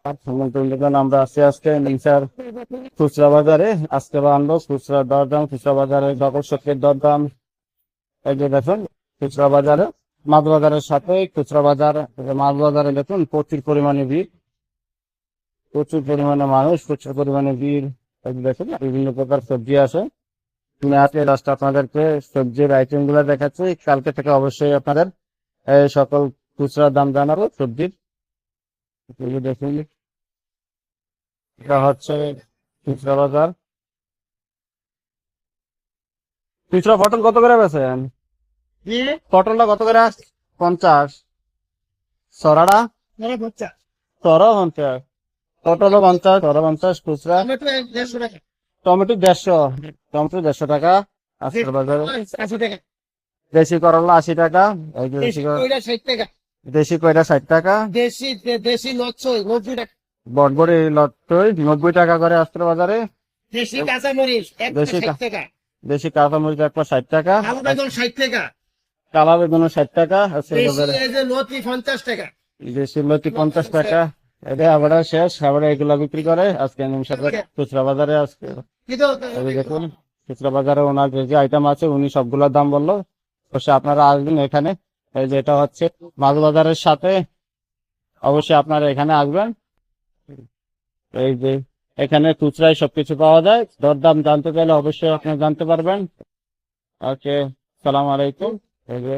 আমরা আছি আজকে নিমসার খুচরা বাজারে। আজকে আনবো খুচরা দরদাম, খুচরা বাজারে সকল সত্যের দরদাম। এই যে দেখুন খুচরা বাজারে, মাছ বাজারের সাথে খুচরা বাজার। মাছ বাজারে দেখুন প্রচুর পরিমাণে ভিড়, প্রচুর পরিমাণে মানুষ, প্রচুর পরিমাণে ভিড়। এই যে দেখুন বিভিন্ন প্রকার সবজি আছে। আমি আজকে লাস্ট আপনাদেরকে সবজির আইটেম গুলো দেখাচ্ছি। কালকে থেকে অবশ্যই আপনাদের সকল খুচরা দাম জানাবো সবজির। এই যে দেখুন এটা হচ্ছে খুচরা বাজার। খুচরা পটল কত করে বেচেন? পটলটা কত করে? 50। সরাটা? সরা 50, পটলও 50, সরা 50 খুচরা। টমেটো 150, টমেটো 150 টাকা আজকের বাজারে। দেশি করলা 80 টাকা। এই যে দেশি কয়টা 60 টাকা। বটবড়ি লটই 90 টাকা করে আজকের বাজারে। দেশি দেশি কাঁচামরিচ 60 টাকা। কালা বেগুনও 60 টাকা আজকের বাজারে। দেশি লতি 50 টাকা। এটা আবার শেষ, আবার এগুলা বিক্রি করে আজকে নিমসার খুচরা বাজারে। আজকে দেখুন খুচরা বাজারে ওনার যে যে আইটেম আছে উনি সবগুলোর দাম বললো। অবশ্যই আপনারা আসবেন এখানে। এই যে এটা হচ্ছে মাছ বাজারের সাথে, অবশ্যই আপনারা এখানে আসবেন। এই যে এখানে খুচরায় সবকিছু পাওয়া যায়, দরদাম জানতে চাইলে অবশ্যই আপনারা জানতে পারবেন। ওকে, সালাম আলাইকুম। এই যে